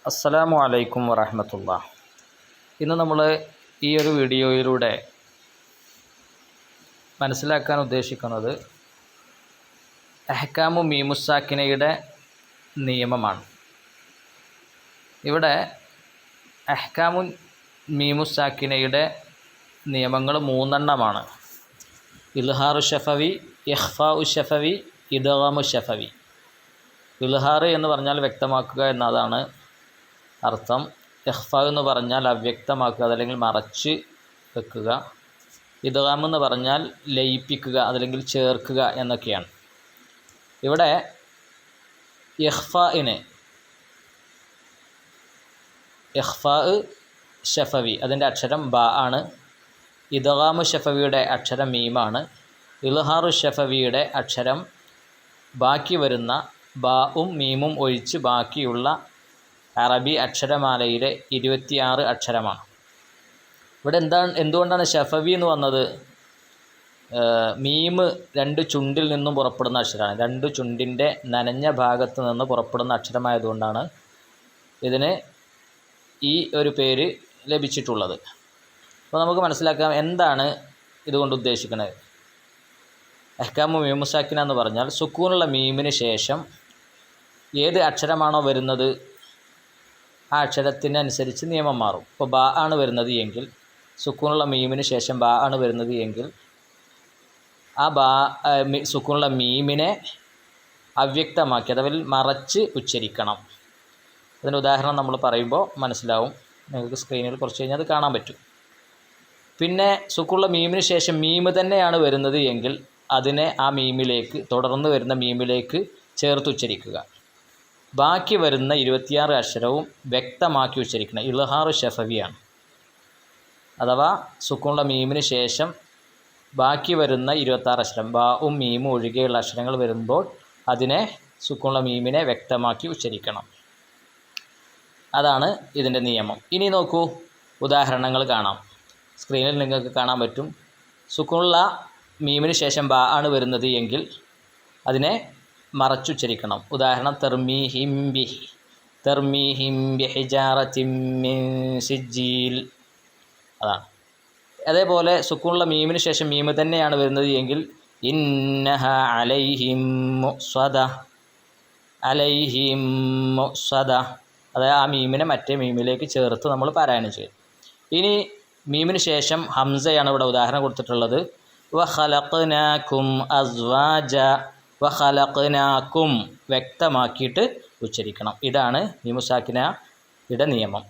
അസ്സലാമു അലൈക്കും വറഹ്മത്തുള്ളാഹി. ഇന്ന് നമ്മൾ ഈ ഒരു വീഡിയോയിലൂടെ മനസ്സിലാക്കാൻ ഉദ്ദേശിക്കുന്നത് അഹ്കാമു മീമുസാക്കിനയുടെ നിയമമാണ്. ഇവിടെ അഹ്കാമു മീമുസാക്കിനയുടെ നിയമങ്ങൾ 3 എണ്ണമാണ്. ഇൽഹാറു ഷഫവി, ഇഖ്ഫാഉ ഷഫവി, ഇദ്ഗാമു ഷഫവി. ഇൽഹാർ എന്ന് പറഞ്ഞാൽ വ്യക്തമാക്കുക എന്നതാണ് അർത്ഥം. ഇഖ്ഫാ എന്ന് പറഞ്ഞാൽ അവ്യക്തമാക്കുക, അതല്ലെങ്കിൽ മറച്ച് വെക്കുക. ഇദ്ഗാം എന്ന് പറഞ്ഞാൽ ലയിപ്പിക്കുക, അതല്ലെങ്കിൽ ചേർക്കുക എന്നൊക്കെയാണ്. ഇവിടെ ഇഖ്ഫാ ഷഫവി അതിൻ്റെ അക്ഷരം ബ ആണ്. ഇദ്ഗാമു ഷഫവിയുടെ അക്ഷരം മീമാണ്. ഇൽഹാറു ഷഫവിയുടെ അക്ഷരം ബാക്കി വരുന്ന ബാവും മീമും ഒഴിച്ച് ബാക്കിയുള്ള അറബി അക്ഷരമാലയിലെ 26 അക്ഷരമാണ്. ഇവിടെ എന്തുകൊണ്ടാണ് ഷഫവി എന്ന് വന്നത്? മീമ് 2 ചുണ്ടിൽ നിന്നും പുറപ്പെടുന്ന അക്ഷരമാണ്. 2 ചുണ്ടിൻ്റെ നനഞ്ഞ ഭാഗത്ത് നിന്ന് പുറപ്പെടുന്ന അക്ഷരമായതുകൊണ്ടാണ് ഇതിന് ഈ ഒരു പേര് ലഭിച്ചിട്ടുള്ളത്. അപ്പോൾ നമുക്ക് മനസ്സിലാക്കാം എന്താണ് ഇതുകൊണ്ട് ഉദ്ദേശിക്കുന്നത്. അഹ്കാമു മീമുസാക്കിന എന്ന് പറഞ്ഞാൽ സുക്കൂനുള്ള മീമിന് ശേഷം ഏത് അക്ഷരമാണോ വരുന്നത് ആ അക്ഷരത്തിനനുസരിച്ച് നിയമം മാറും. ഇപ്പോൾ ബ ആണ് വരുന്നത് എങ്കിൽ, സുക്കൂനുള്ള മീമിന് ശേഷം ബ ആണ് വരുന്നത് എങ്കിൽ, ആ സുക്കൂനുള്ള മീമിനെ അവ്യക്തമാക്കി അഥവാ മറച്ച് ഉച്ചരിക്കണം. അതിന് ഉദാഹരണം നമ്മൾ പറയുമ്പോൾ മനസ്സിലാവും. നിങ്ങൾക്ക് സ്ക്രീനിൽ കുറച്ച് കഴിഞ്ഞാൽ അത് കാണാൻ പറ്റും. പിന്നെ സുക്കൂനുള്ള മീമിന് ശേഷം മീമ് തന്നെയാണ് വരുന്നത് എങ്കിൽ അതിനെ ആ മീമിലേക്ക്, തുടർന്ന് വരുന്ന മീമിലേക്ക് ചേർത്ത് ഉച്ചരിക്കുക. ബാക്കി വരുന്ന 26 അക്ഷരവും വ്യക്തമാക്കി ഉച്ചരിക്കണം. ഇൽഹാറു ഷഫവിയാണ്. അഥവാ സുക്കൂനുള്ള മീമിന് ശേഷം ബാക്കി വരുന്ന 26 അക്ഷരം, ബാവും മീമും ഒഴികെയുള്ള അക്ഷരങ്ങൾ വരുമ്പോൾ അതിനെ സുക്കൂനുള്ള മീമിനെ വ്യക്തമാക്കി ഉച്ചരിക്കണം. അതാണ് ഇതിൻ്റെ നിയമം. ഇനി നോക്കൂ, ഉദാഹരണങ്ങൾ കാണാം. സ്ക്രീനിൽ നിങ്ങൾക്ക് കാണാൻ പറ്റും. സുക്കൂനുള്ള മീമിന് ശേഷം ബ ആണ് വരുന്നത് എങ്കിൽ അതിനെ മറച്ചുച്ചരിക്കണം. ഉദാഹരണം തർമീഹിം ബിഹിജാറത്തിൻ മിൻ സിജ്ജീൽ, അതാണ്. അതേപോലെ സുക്കൂനുള്ള മീമിന് ശേഷം മീമ് തന്നെയാണ് വരുന്നത് എങ്കിൽ ഇന്നഹ അലൈഹിം മുഅ്സദ, അതായത് ആ മീമിനെ മറ്റേ മീമിലേക്ക് ചേർത്ത് നമ്മൾ പാരായണം ചെയ്യും. ഇനി മീമിന് ശേഷം ഹംസയാണ് ഇവിടെ ഉദാഹരണം കൊടുത്തിട്ടുള്ളത്. വഖലഖ്നാകും അസ്വാജ, വഖലഖ്നാകും വ്യക്തമാക്കിയിട്ട് ഉച്ചരിക്കണം. ഇതാണ് മീമുസാക്കിനയുടെ നിയമം.